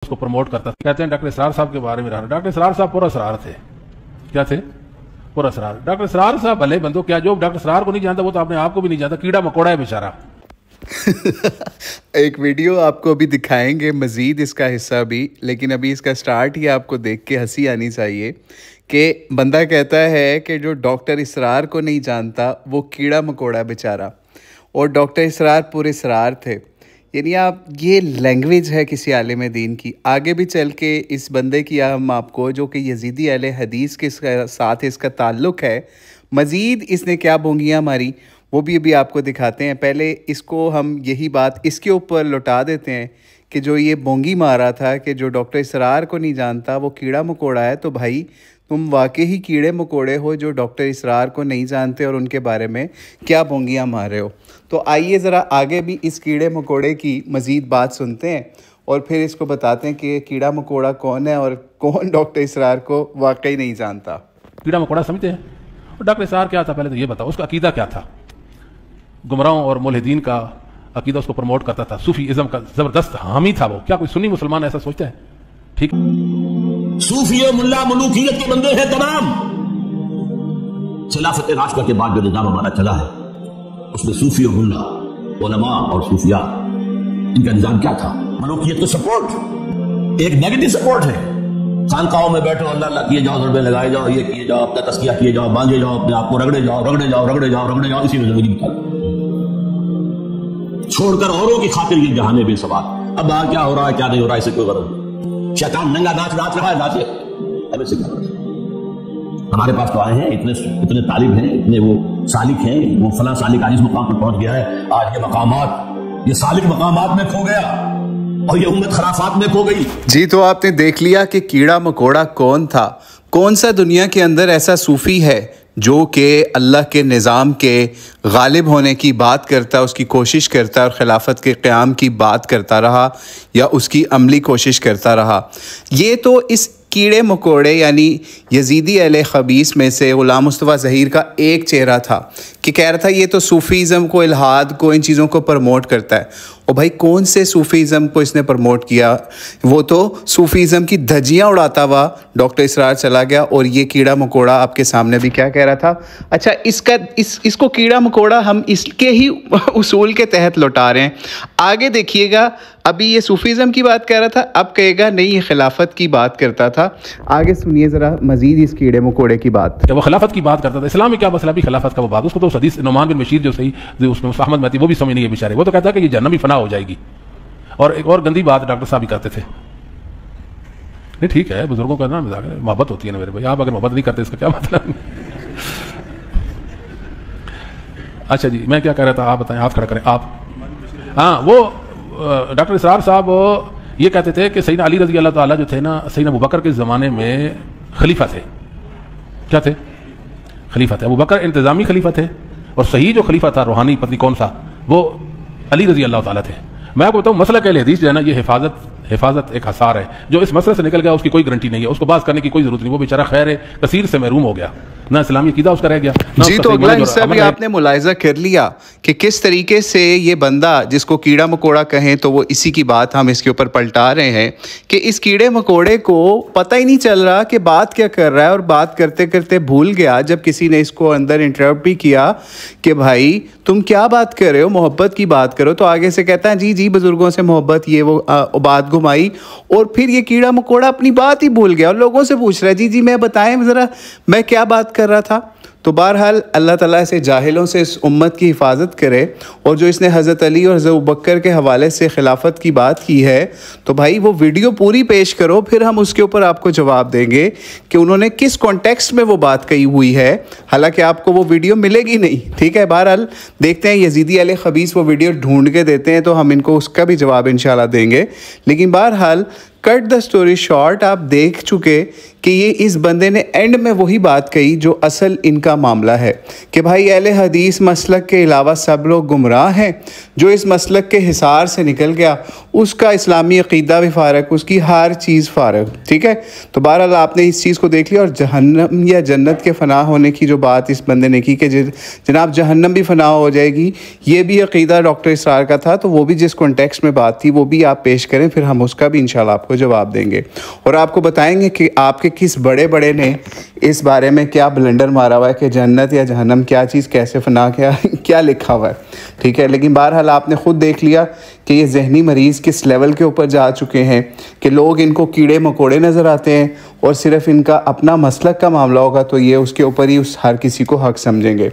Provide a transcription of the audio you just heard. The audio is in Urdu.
اس کو پروموٹ کرتا تھا. کہتے ہیں ڈاکٹر اسرار صاحب کے بارے میں رہا. ڈاکٹر اسرار صاحب پر اسرار تھے. کیا تھے؟ پر اسرار. ڈاکٹر اسرار صاحب بھلے بندو, کیا جو ڈاکٹر اسرار کو نہیں جانتا وہ تو اپنے آپ کو بھی نہیں جانتا. کیڑا مکوڑا ہے بیچارہ. ایک ویڈیو آپ کو ابھی دکھائیں گے مزید اس کا حصہ بھی, لیکن ابھی اس کا سٹارٹ ہی آپ کو دیکھ کے ہنسی آنی چاہیے کہ بندہ کہتا ہے کہ جو ڈاکٹر اسرار کو نہیں جانتا وہ کیڑا مکوڑا بیچارہ, اور ڈاکٹر اسرار پر اسرار تھے. یعنی آپ یہ لینگویج ہے کسی عالم دین کی. آگے بھی چل کے اس بندے کی ہم آپ کو جو کہ یزیدی اہل حدیث کے ساتھ اس کا تعلق ہے, مزید اس نے کیا بونگیاں ماری وہ بھی ابھی آپ کو دکھاتے ہیں. پہلے اس کو ہم یہی بات اس کے اوپر لوٹا دیتے ہیں کہ جو یہ بونگی مارا تھا کہ جو ڈاکٹر اسرار کو نہیں جانتا وہ کیڑا مکوڑا ہے, تو بھائی تم واقعی کیڑے مکوڑے ہو جو ڈاکٹر اسرار کو نہیں جانتے اور ان کے بارے میں کیا بونگیاں مار رہے ہو. تو آئیے ذرا آگے بھی اس کیڑے مکوڑے کی مزید بات سنتے ہیں اور پھر اس کو بتاتے ہیں کہ کیڑا مکوڑا کون ہے اور کون ڈاکٹر اسرار کو واقعی نہیں جانتا. کیڑا مکوڑا سمجھتے ہیں. اور ڈاکٹر اسرار کیا تھا پہلے تو یہ بتاؤ, اس کا عقیدہ کیا تھا؟ گمراہوں اور ملحدین کا عقیدہ اس کو پروموٹ کرتا تھا. صوفی ازم کا زبردست حامی تھا وہ. کیا کوئی سنی مسلمان ایسا سوچتا ہے؟ ٹھیک, صوفی و ملا ملوکیت کے بندے ہیں تمام. خلافت راشدہ کے بعد جو نظام ہمارا چلا ہے اس میں صوفی و ملا, علماء اور صوفیاء, ان کا نظام کیا تھا؟ ملوکیت کو سپورٹ, ایک نیگیٹو سپورٹ ہے. خانقاہوں میں بیٹھو, اللہ اللہ کیے جاؤ, ضربے لگائے جاؤ, یہ کیے جاؤ, اپنا تزکیہ کیے جاؤ, باندھے جاؤ, اپنے آپ کو رگڑے جاؤ, رگڑے جاؤ, رگڑے جاؤ, رگڑے جاؤ, رگڑے جاؤ, اسی میں زندگی نکال چھوڑ کر اوروں کی خاطر یہ جہانے بے سوال. اب باہر کیا ہو رہا ہے کیا نہیں ہو رہا ہے اسے کوئی غرض نہیں. شیطان ننگا ناچ رہا ہے, ناچے, اب اسے کیا. ہمارے پاس تو آئے ہیں اتنے طالب ہیں, اتنے وہ سالک ہیں, وہ فلاں سالک آج اس مقام پر پہنچ گیا ہے. آج یہ مقامات, یہ سالک مقامات میں کھو گیا اور یہ امت خرافات میں کھو گئی. جی تو آپ نے دیکھ لیا کہ کیڑا مکوڑا کون تھا. کون سا دنیا کے اندر ایسا صوفی ہے جو کہ اللہ کے نظام کے غالب ہونے کی بات کرتا ہے, اس کی کوشش کرتا ہے اور خلافت کے قیام کی بات کرتا رہا یا اس کی عملی کوشش کرتا رہا. یہ تو اس کیڑے مکوڑے یعنی یزیدی اہل خبیث میں سے غلام مصطفیٰ ظہیر کا ایک چہرہ تھا کہ کہہ رہا تھا یہ تو صوفیزم کو, الہاد کو, ان چیزوں کو پروموٹ کرتا ہے. اور بھائی کون سے صوفیزم کو اس نے پروموٹ کیا؟ وہ تو صوفیزم کی دھجیاں اڑاتا ہوا ڈاکٹر اسرار چلا گیا. اور یہ کیڑا مکوڑا آپ کے سامنے بھی کیا کہہ رہا تھا؟ اچھا اس کو کیڑا مکوڑا ہم اس کے ہی اصول کے تحت لوٹا رہے ہیں. آگے دیکھیے گا, ابھی یہ صوفیزم کی بات کہہ رہا تھا, اب کہے گا نہیں یہ خلافت کی بات کرتا تھا. آگے سنیے ذرا مزید اس کیڑے مکوڑے کی بات. وہ خلافت کی بات کرتا تھا. اسلام میں کیا مسئلہ بھی خلافت کا وہ بات, اس کو تو حدیث نعمان بن بشیر جو صحیح اس میں احمد مہدی وہ بھی سمجھ نہیں ہے بیچارے. وہ تو کہتا ہے کہ یہ جہنم بھی فنا ہو جائے گی. اور ایک اور گندی بات ڈاکٹر صاحب بھی کرتے تھے. نہیں ٹھیک ہے, بزرگوں کا نا محبت ہوتی ہے نا میرے بھائی, آپ اگر محبت نہیں کرتے اس کا کیا مطلب. اچھا جی میں کیا کہہ رہا تھا, آپ بتائیں, ہاتھ کھڑا کریں آپ. ہاں وہ ڈاکٹر اسرار صاحب یہ کہتے تھے کہ سیدنا علی رضی اللہ تعالیٰ جو تھے نا, سیدنا ابوبکر کے زمانے میں خلیفہ تھے. کیا تھے؟ خلیفہ تھے. ابوبکر انتظامی خلیفہ تھے اور صحیح جو خلیفہ تھا روحانی پتہ کون سا, وہ علی رضی اللہ تعالیٰ تھے. میں آپ کو بتاؤں مسئلہ اہل حدیث جو ہے نا, یہ حفاظت ایک حصار ہے. جو اس مسئلے سے نکل گیا اس کی کوئی گارنٹی نہیں ہے, اس کو بات کرنے کی کوئی ضرورت نہیں. وہ بیچارہ خیر کثیر سے محروم ہو گیا, نہ اسلامی عقیدہ اس کا رہ گیا. جی تو اگلا حصہ بھی آپ نے ملاحظہ کر لیا کہ کس طریقے سے یہ بندہ جس کو کیڑا مکوڑا کہیں تو وہ اسی کی بات ہم اس کے اوپر پلٹا رہے ہیں کہ اس کیڑے مکوڑے کو پتہ ہی نہیں چل رہا کہ بات کیا کر رہا ہے, اور بات کرتے کرتے بھول گیا جب کسی نے اس کو اندر انٹرپٹ بھی کیا کہ بھائی تم کیا بات کر رہے ہو, محبت کی بات کرو. تو آگے سے کہتا ہے جی جی بزرگوں سے محبت, یہ وہ بات گھمائی, اور پھر یہ کیڑا مکوڑا اپنی بات ہی بھول گیا اور لوگوں سے پوچھ رہا ہے جی جی میں بتائیں ذرا میں کیا بات کر رہا تھا. تو بہرحال اللہ تعالیٰ سے جاہلوں سے اس امت کی حفاظت کرے. اور جو اس نے حضرت علی اور حضرت ابوبکر کے حوالے سے خلافت کی بات کی ہے تو بھائی وہ ویڈیو پوری پیش کرو, پھر ہم اس کے اوپر آپ کو جواب دیں گے کہ انہوں نے کس کانٹیکسٹ میں وہ بات کہی ہوئی ہے. حالانکہ آپ کو وہ ویڈیو ملے گی نہیں. ٹھیک ہے, بہرحال دیکھتے ہیں یزیدی اہل خبیث وہ ویڈیو ڈھونڈ کے دیتے ہیں تو ہم ان کو اس کا بھی جواب انشاءاللہ دیں گے. لیکن بہرحال کٹ دا سٹوری شارٹ, آپ دیکھ چکے کہ یہ اس بندے نے اینڈ میں وہی بات کہی جو اصل ان کا معاملہ ہے کہ بھائی اہل حدیث مسلک کے علاوہ سب لوگ گمراہ ہیں. جو اس مسلک کے حصار سے نکل گیا اس کا اسلامی عقیدہ بھی فارغ, اس کی ہر چیز فارغ. ٹھیک ہے, تو بہرحال آپ نے اس چیز کو دیکھ لیا. اور جہنم یا جنت کے فنا ہونے کی جو بات اس بندے نے کی کہ جناب جہنم بھی فنا ہو جائے گی, یہ بھی عقیدہ ڈاکٹر اسرار کا تھا. تو وہ بھی جس کانٹیکسٹ میں بات تھی وہ بھی آپ پیش کریں, پھر ہم اس کا بھی انشاءاللہ آپ کو جواب دیں گے اور آپ کو بتائیں گے کہ آپ کے کس بڑے بڑے نے اس بارے میں کیا بلنڈر مارا ہوا ہے کہ جنت یا جہنم کیا چیز کیسے فنا کیا لکھا ہوا ہے، ٹھیک ہے۔ لیکن بہرحال آپ نے خود دیکھ لیا کہ یہ ذہنی مریض کس لیول کے اوپر جا چکے ہیں کہ لوگ ان کو کیڑے مکوڑے نظر آتے ہیں اور صرف ان کا اپنا مسلک کا معاملہ ہوگا تو یہ اس کے اوپر ہی ہر کسی کو حق سمجھیں گے۔